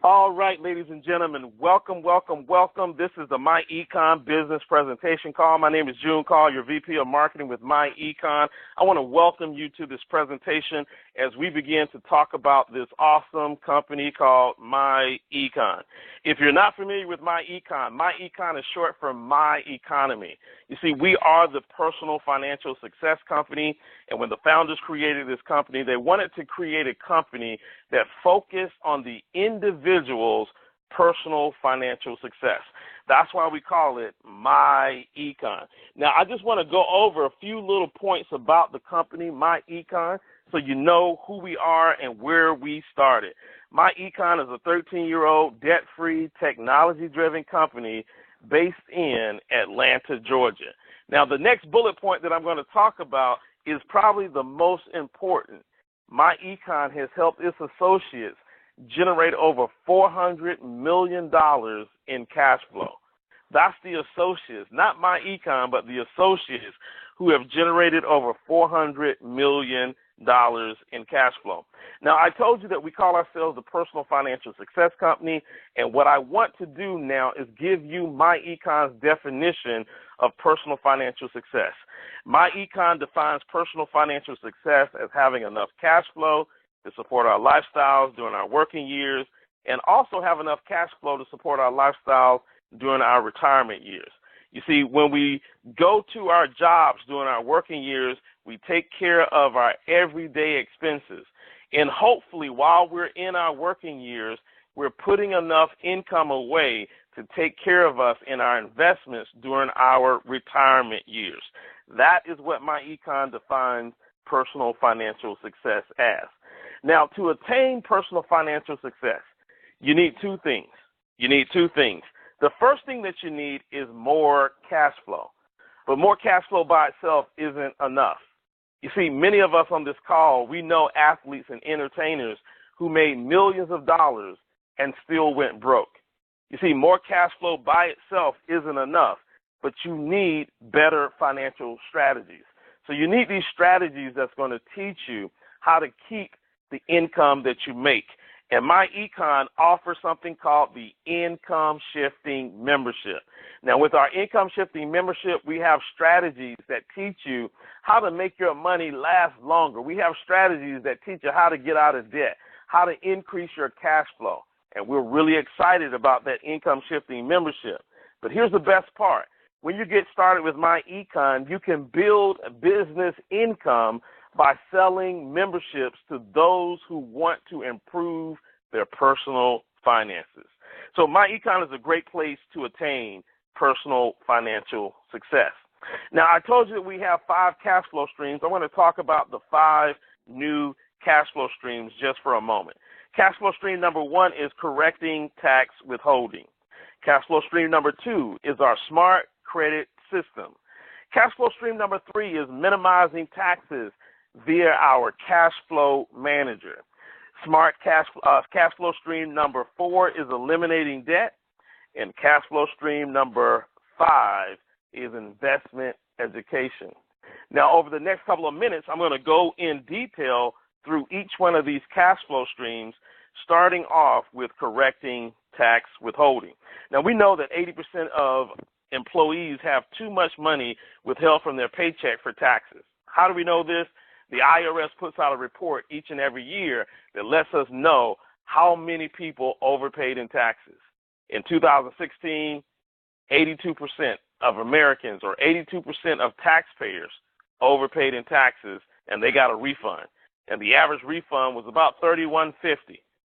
All right, ladies and gentlemen, welcome, welcome, welcome. This is the MyEcon business presentation call. My name is June Call, your VP of Marketing with MyEcon. I want to welcome you to this presentation as we begin to talk about this awesome company called MyEcon. If you're not familiar with MyEcon is short for My Economy. You see, we are the personal financial success company, and when the founders created this company, they wanted to create a company that focused on the individual's personal financial success. That's why we call it MyEcon. Now, I just want to go over a few little points about the company, MyEcon, so you know who we are and where we started. MyEcon is a 13-year-old, debt-free, technology-driven company based in Atlanta, Georgia. Now, the next bullet point that I'm going to talk about is probably the most important. MyEcon has helped its associates generate over $400 million in cash flow. That's the associates, not MyEcon, but the associates who have generated over $400 million in cash flow. Now, I told you that we call ourselves the Personal Financial Success Company, and what I want to do now is give you MyEcon's definition of personal financial success. MyEcon defines personal financial success as having enough cash flow to support our lifestyles during our working years and also have enough cash flow to support our lifestyles during our retirement years. You see, when we go to our jobs during our working years, we take care of our everyday expenses. And hopefully, while we're in our working years, we're putting enough income away to take care of us in our investments during our retirement years. That is what MyEcon defines personal financial success as. Now, to attain personal financial success, you need two things. The first thing that you need is more cash flow. But more cash flow by itself isn't enough. You see, many of us on this call, we know athletes and entertainers who made millions of dollars and still went broke. You see, more cash flow by itself isn't enough, but you need better financial strategies. So you need these strategies that's going to teach you how to keep the income that you make. And MyEcon offers something called the Income Shifting Membership. Now, with our Income Shifting Membership, we have strategies that teach you how to make your money last longer. We have strategies that teach you how to get out of debt, how to increase your cash flow. And we're really excited about that Income Shifting Membership. But here's the best part. When you get started with MyEcon, you can build a business income by selling memberships to those who want to improve their personal finances. So MyEcon is a great place to attain personal financial success. Now, I told you that we have 5 cash flow streams. I want to talk about the 5 new cash flow streams just for a moment. Cash flow stream number 1 is correcting tax withholding. Cash flow stream number 2 is our smart credit system. Cash flow stream number 3 is minimizing taxes via our cash flow manager. Smart cash flow stream number 4 is eliminating debt, and cash flow stream number 5 is investment education. Now, over the next couple of minutes, I'm going to go in detail through each one of these cash flow streams, starting off with correcting tax withholding. Now, we know that 80% of employees have too much money withheld from their paycheck for taxes. How do we know this? The IRS puts out a report each and every year that lets us know how many people overpaid in taxes. In 2016, 82% of Americans or 82% of taxpayers overpaid in taxes, and they got a refund. And the average refund was about $31.50.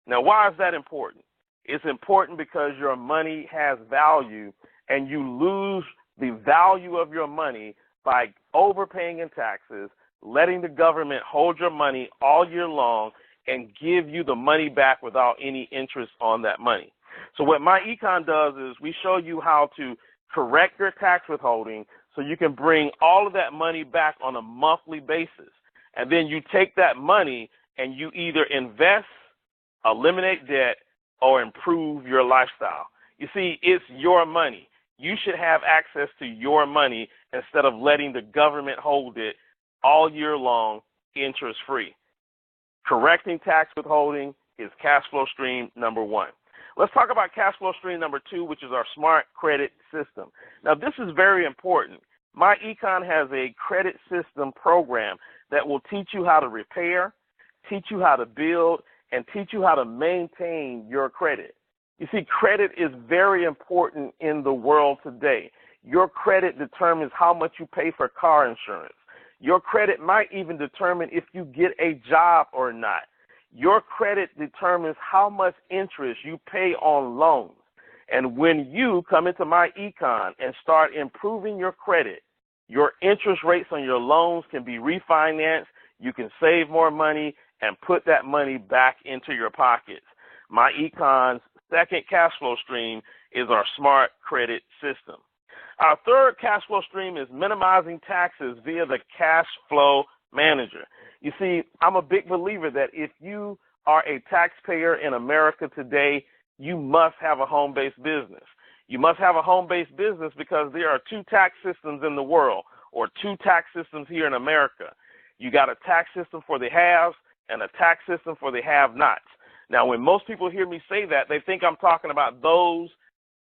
Now, why is that important? It's important because your money has value, and you lose the value of your money by overpaying in taxes, letting the government hold your money all year long and give you the money back without any interest on that money. So what MyEcon does is we show you how to correct your tax withholding so you can bring all of that money back on a monthly basis. And then you take that money and you either invest, eliminate debt, or improve your lifestyle. You see, it's your money. You should have access to your money instead of letting the government hold it all year long, interest-free. Correcting tax withholding is cash flow stream number 1. Let's talk about cash flow stream number 2, which is our smart credit system. Now, this is very important. MyEcon has a credit system program that will teach you how to repair, teach you how to build, and teach you how to maintain your credit. You see, credit is very important in the world today. Your credit determines how much you pay for car insurance. Your credit might even determine if you get a job or not. Your credit determines how much interest you pay on loans. And when you come into MyEcon and start improving your credit, your interest rates on your loans can be refinanced, you can save more money, and put that money back into your pockets. MyEcon's second cash flow stream is our smart credit system. Our third cash flow stream is minimizing taxes via the cash flow manager. You see, I'm a big believer that if you are a taxpayer in America today, you must have a home-based business. You must have a home-based business because there are 2 tax systems in the world, or 2 tax systems here in America. You got a tax system for the haves and a tax system for the have-nots. Now, when most people hear me say that, they think I'm talking about those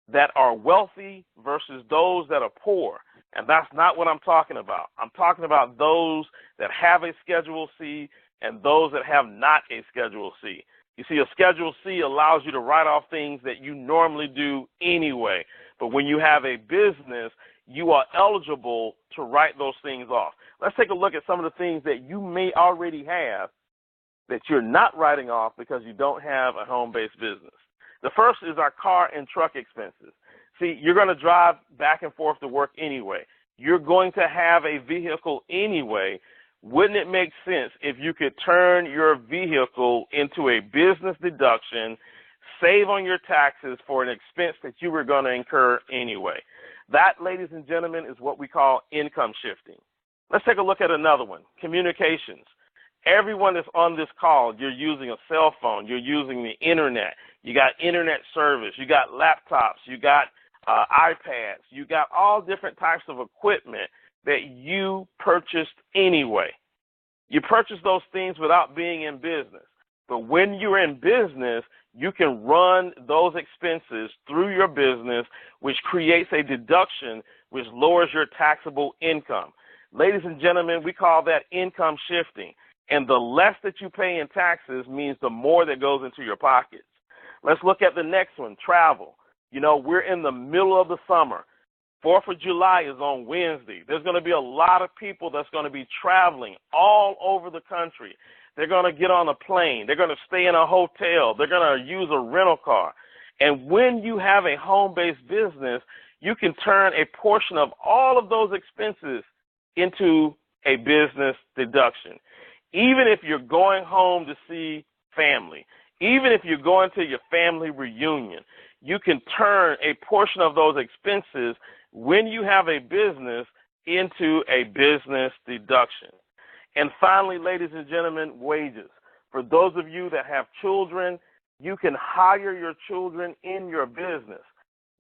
that are wealthy versus those that are poor. And that's not what I'm talking about. I'm talking about those that have a Schedule C and those that have not a Schedule C. You see, a Schedule C allows you to write off things that you normally do anyway. But when you have a business, you are eligible to write those things off. Let's take a look at some of the things that you may already have that you're not writing off because you don't have a home-based business. The first is our car and truck expenses. See, you're going to drive back and forth to work anyway. You're going to have a vehicle anyway. Wouldn't it make sense if you could turn your vehicle into a business deduction, save on your taxes for an expense that you were going to incur anyway? That, ladies and gentlemen, is what we call income shifting. Let's take a look at another one, communications. Everyone that's on this call, you're using a cell phone, you're using the internet, you got internet service, you got laptops, you got iPads, you got all different types of equipment that you purchased anyway. You purchase those things without being in business. But when you're in business, you can run those expenses through your business, which creates a deduction which lowers your taxable income. Ladies and gentlemen, we call that income shifting. And the less that you pay in taxes means the more that goes into your pockets. Let's look at the next one, travel. You know, we're in the middle of the summer. 4th of July is on Wednesday. There's going to be a lot of people that's going to be traveling all over the country. They're going to get on a plane. They're going to stay in a hotel. They're going to use a rental car. And when you have a home-based business, you can turn a portion of all of those expenses into a business deduction. Even if you're going home to see family, even if you're going to your family reunion, you can turn a portion of those expenses when you have a business into a business deduction. And finally, ladies and gentlemen, wages. For those of you that have children, you can hire your children in your business.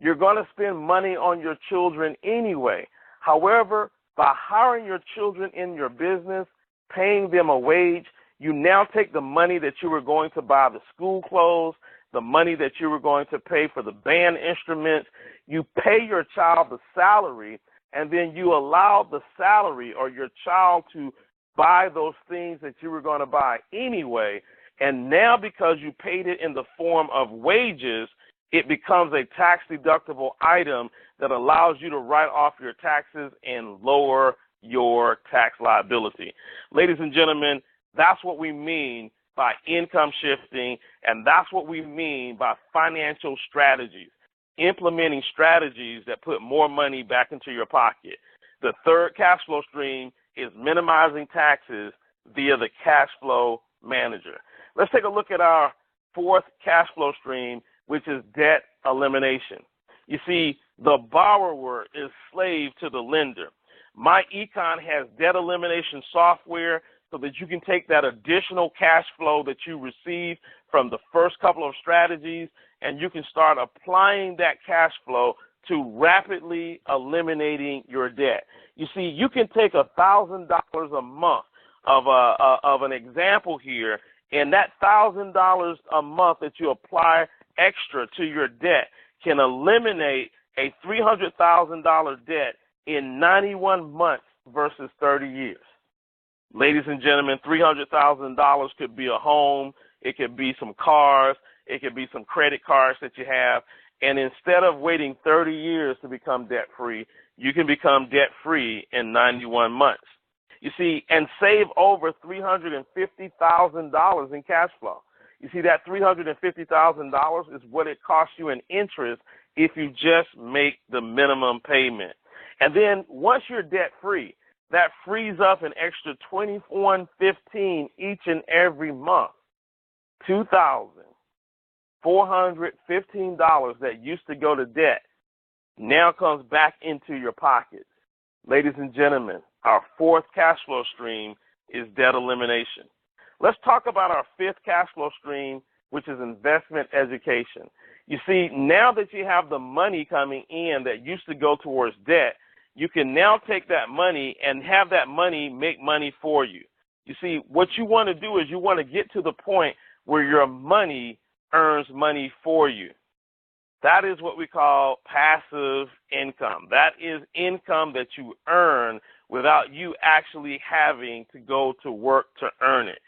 You're going to spend money on your children anyway. However, by hiring your children in your business, paying them a wage, you now take the money that you were going to buy the school clothes, the money that you were going to pay for the band instruments, you pay your child the salary, and then you allow the salary or your child to buy those things that you were going to buy anyway. And now because you paid it in the form of wages, it becomes a tax-deductible item that allows you to write off your taxes and lower your tax liability. Ladies and gentlemen, that's what we mean by income shifting, and that's what we mean by financial strategies, implementing strategies that put more money back into your pocket. The third cash flow stream is minimizing taxes via the cash flow manager. Let's take a look at our fourth cash flow stream, which is debt elimination. You see, the borrower is slave to the lender. MyEcon has debt elimination software so that you can take that additional cash flow that you receive from the first couple of strategies and you can start applying that cash flow to rapidly eliminating your debt. You see, you can take $1,000 a month of an example here, and that $1,000 a month that you apply extra to your debt can eliminate a $300,000 debt in 91 months versus 30 years. Ladies and gentlemen, $300,000 could be a home, it could be some cars, it could be some credit cards that you have, and instead of waiting 30 years to become debt-free, you can become debt-free in 91 months. You see, and save over $350,000 in cash flow. You see, that $350,000 is what it costs you in interest if you just make the minimum payment. And then once you're debt-free, that frees up an extra $2,115 each and every month. $2,415 that used to go to debt now comes back into your pockets. Ladies and gentlemen, our fourth cash flow stream is debt elimination. Let's talk about our fifth cash flow stream, which is investment education. You see, now that you have the money coming in that used to go towards debt, you can now take that money and have that money make money for you. You see, what you want to do is you want to get to the point where your money earns money for you. That is what we call passive income. That is income that you earn without you actually having to go to work to earn it.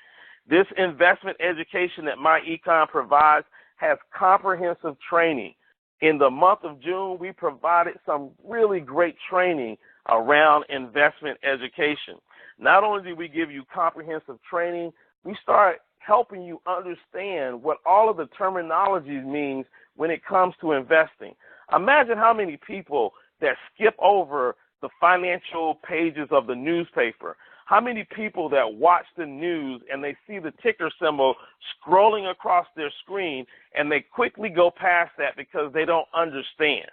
This investment education that MyEcon provides has comprehensive training. In the month of June, we provided some really great training around investment education. Not only do we give you comprehensive training, we start helping you understand what all of the terminology means when it comes to investing. Imagine how many people that skip over the financial pages of the newspaper. How many people that watch the news and they see the ticker symbol scrolling across their screen and they quickly go past that because they don't understand?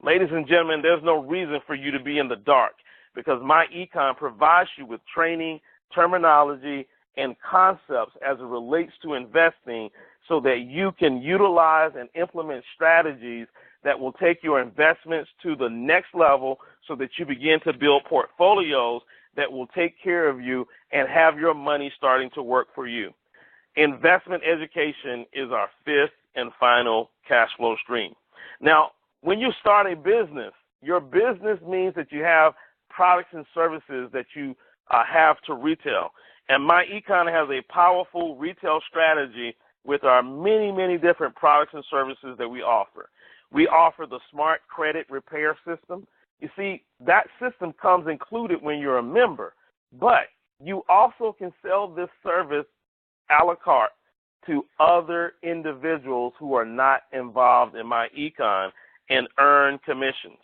Ladies and gentlemen, there's no reason for you to be in the dark because MyEcon provides you with training, terminology, and concepts as it relates to investing so that you can utilize and implement strategies that will take your investments to the next level so that you begin to build portfolios that will take care of you and have your money starting to work for you. Investment education is our fifth and final cash flow stream. Now, when you start a business, your business means that you have products and services that you have to retail. And MyEcon has a powerful retail strategy with our many, many different products and services that we offer. We offer the Smart Credit Repair System. You see, that system comes included when you're a member, but you also can sell this service a la carte to other individuals who are not involved in MyEcon and earn commissions.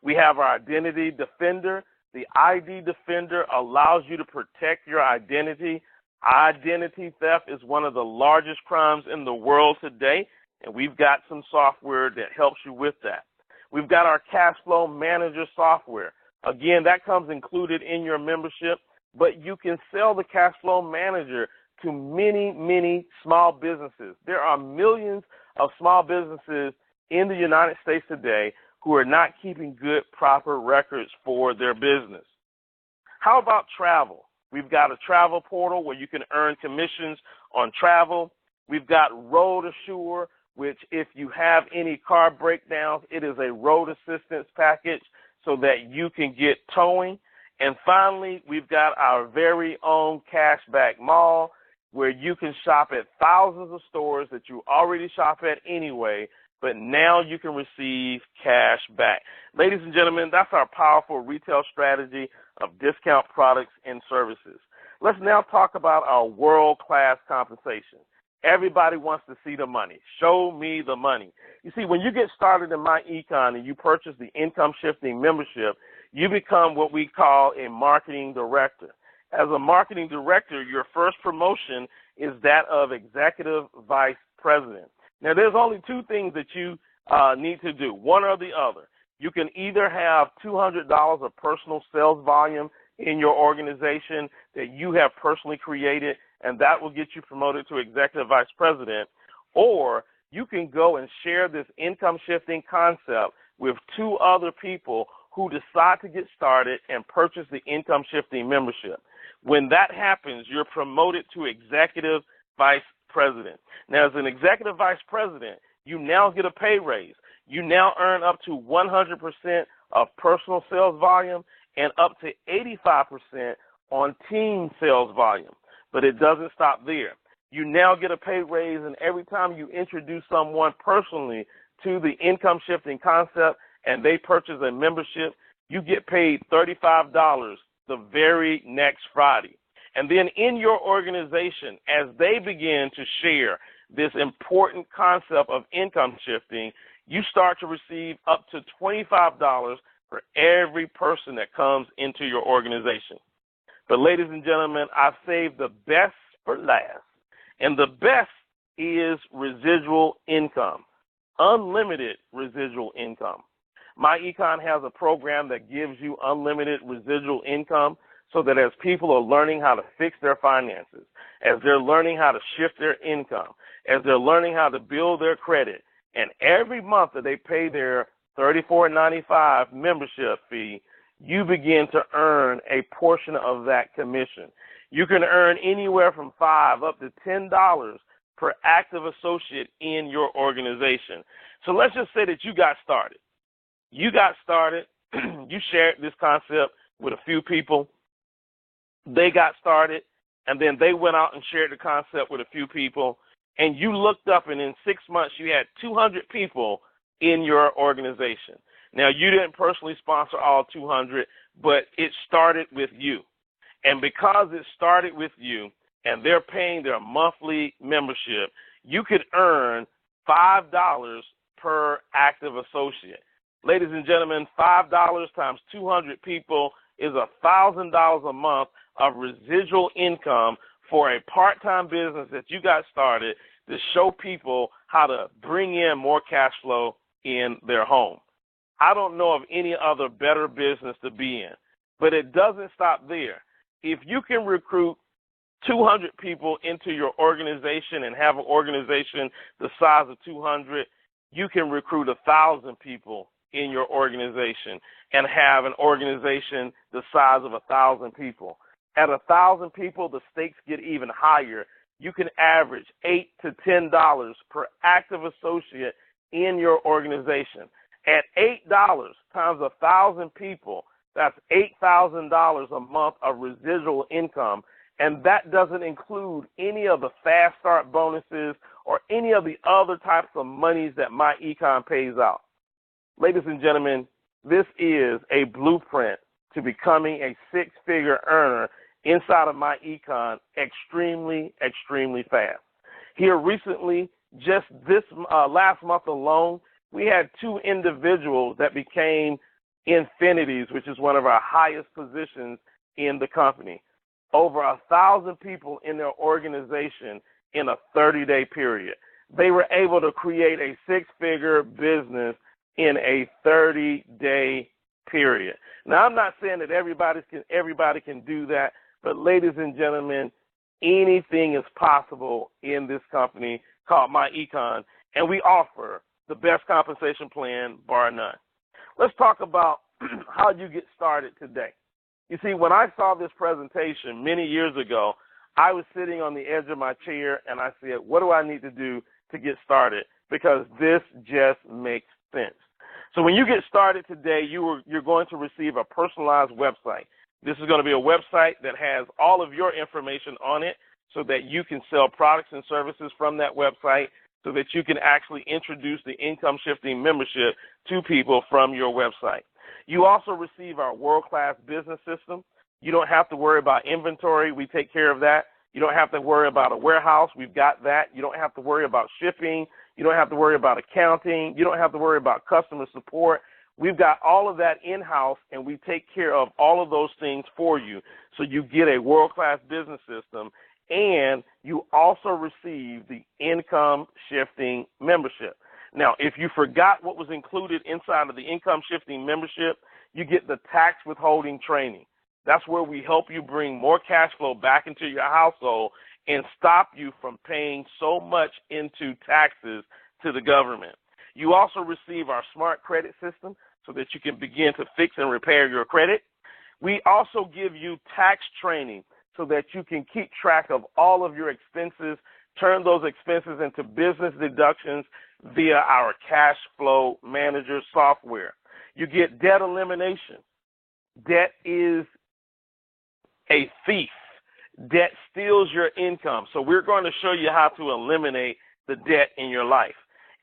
We have our Identity Defender. The ID Defender allows you to protect your identity. Identity theft is one of the largest crimes in the world today, and we've got some software that helps you with that. We've got our Cash Flow Manager software. Again, that comes included in your membership, but you can sell the Cash Flow Manager to many, many small businesses. There are millions of small businesses in the United States today who are not keeping good, proper records for their business. How about travel? We've got a travel portal where you can earn commissions on travel. We've got Road Assure, which if you have any car breakdowns, it is a road assistance package so that you can get towing. And finally, we've got our very own Cashback Mall where you can shop at thousands of stores that you already shop at anyway, but now you can receive cash back. Ladies and gentlemen, that's our powerful retail strategy of discount products and services. Let's now talk about our world-class compensation. Everybody wants to see the money. Show me the money. You see, when you get started in MyEcon and you purchase the income shifting membership, you become what we call a marketing director. As a marketing director, your first promotion is that of executive vice president. Now, there's only two things that you need to do, one or the other. You can either have $200 of personal sales volume in your organization that you have personally created, and that will get you promoted to executive vice president, or you can go and share this income shifting concept with two other people who decide to get started and purchase the income shifting membership. When that happens, you're promoted to executive vice president. Now, as an executive vice president, you now get a pay raise. You now earn up to 100% of personal sales volume and up to 85% on team sales volume. But it doesn't stop there. You now get a pay raise, and every time you introduce someone personally to the income shifting concept and they purchase a membership, you get paid $35 the very next Friday. And then in your organization, as they begin to share this important concept of income shifting, you start to receive up to $25 for every person that comes into your organization. But ladies and gentlemen, I've saved the best for last. And the best is residual income, unlimited residual income. MyEcon has a program that gives you unlimited residual income so that as people are learning how to fix their finances, as they're learning how to shift their income, as they're learning how to build their credit, and every month that they pay their $34.95 membership fee, you begin to earn a portion of that commission. You can earn anywhere from $5 up to $10 per active associate in your organization. So let's just say that you got started. You shared this concept with a few people. They got started, and then they went out and shared the concept with a few people, and you looked up, and in 6 months you had 200 people in your organization. Now, you didn't personally sponsor all 200, but it started with you. And because it started with you and they're paying their monthly membership, you could earn $5 per active associate. Ladies and gentlemen, $5 times 200 people is $1,000 a month of residual income for a part-time business that you got started to show people how to bring in more cash flow in their home. I don't know of any other better business to be in, but it doesn't stop there. If you can recruit 200 people into your organization and have an organization the size of 200, you can recruit 1,000 people in your organization and have an organization the size of 1,000 people. At 1,000 people, the stakes get even higher. You can average $8 to $10 per active associate in your organization. At $8 times 1,000 people, that's $8,000 a month of residual income, and that doesn't include any of the fast start bonuses or any of the other types of monies that MyEcon pays out. Ladies and gentlemen, this is a blueprint to becoming a six-figure earner inside of MyEcon extremely, extremely fast. Here recently, just this last month alone, we had 2 individuals that became infinities, which is one of our highest positions in the company. Over 1,000 people in their organization in a 30-day period. They were able to create a six-figure business in a 30-day period. Now, I'm not saying that everybody can do that, but ladies and gentlemen, anything is possible in this company called MyEcon, and we offer the best compensation plan, bar none. Let's talk about how you get started today. You see, when I saw this presentation many years ago, I was sitting on the edge of my chair, and I said, what do I need to do to get started? Because this just makes sense. So when you get started today, you're going to receive a personalized website. This is going to be a website that has all of your information on it so that you can sell products and services from that website, so that you can actually introduce the income shifting membership to people from your website. You also receive our world-class business system. You don't have to worry about inventory. We take care of that. You don't have to worry about a warehouse. We've got that. You don't have to worry about shipping. You don't have to worry about accounting. You don't have to worry about customer support. We've got all of that in-house, and we take care of all of those things for you. So you get a world-class business system, and you also receive the income shifting membership. Now, if you forgot what was included inside of the income shifting membership, you get the tax withholding training. That's where we help you bring more cash flow back into your household and stop you from paying so much into taxes to the government. You also receive our smart credit system so that you can begin to fix and repair your credit. We also give you tax training so that you can keep track of all of your expenses turn those expenses into business deductions via our cash flow manager software. You get debt elimination. Debt is a thief. Debt steals your income. So we're going to show you how to eliminate the debt in your life.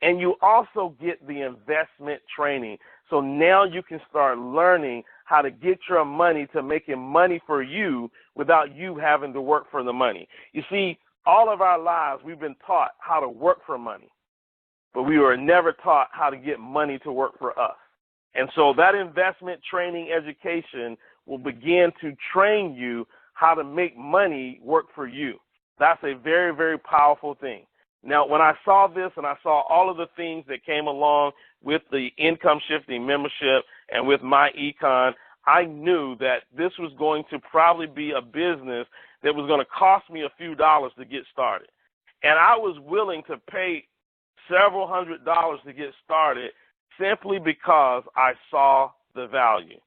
And you also get the investment training. So now you can start learning how to get your money to making money for you without you having to work for the money. You see, all of our lives we've been taught how to work for money, but we were never taught how to get money to work for us. And so that investment training education will begin to train you how to make money work for you. That's a very, very powerful thing. Now, when I saw this and I saw all of the things that came along with the income shifting membership and with MyEcon, I knew that this was going to probably be a business that was going to cost me a few dollars to get started. And I was willing to pay several $100s to get started simply because I saw the value.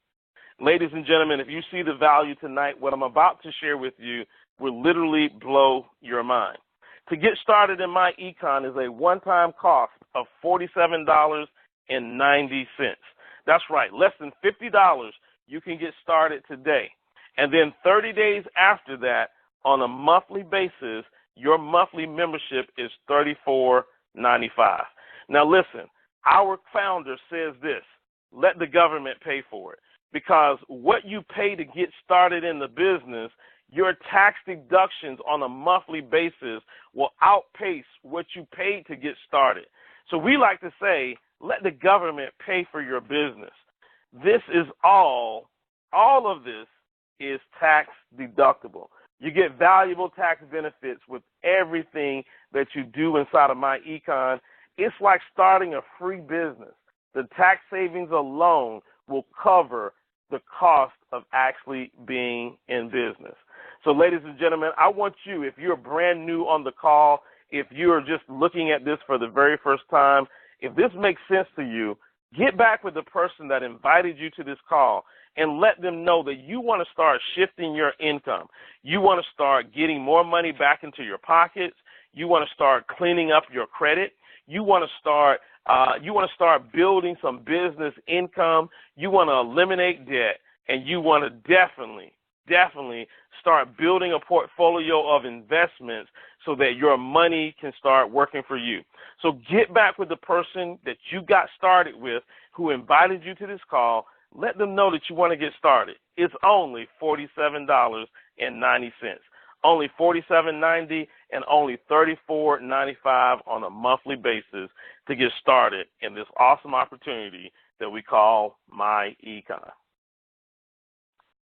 Ladies and gentlemen, if you see the value tonight, what I'm about to share with you will literally blow your mind. To get started in MyEcon is a one-time cost of $47.90. That's right, less than $50 you can get started today. And then 30 days after that, on a monthly basis, your monthly membership is $34.95. Now listen, our founder says this: let the government pay for it. Because what you pay to get started in the business, your tax deductions on a monthly basis will outpace what you paid to get started. So we like to say, let the government pay for your business. This is all of this is tax deductible. You get valuable tax benefits with everything that you do inside of MyEcon. It's like starting a free business. The tax savings alone will cover the cost of actually being in business. So ladies and gentlemen, I want you, if you're brand new on the call, if you're just looking at this for the very first time, if this makes sense to you, get back with the person that invited you to this call and let them know that you want to start shifting your income. You want to start getting more money back into your pockets. You want to start cleaning up your credit. You want to start building some business income. You want to eliminate debt, and you want to definitely start building a portfolio of investments so that your money can start working for you. So get back with the person that you got started with who invited you to this call. Let them know that you want to get started. It's only $47.90. Only $47.90 and only $34.95 on a monthly basis to get started in this awesome opportunity that we call MyEcon.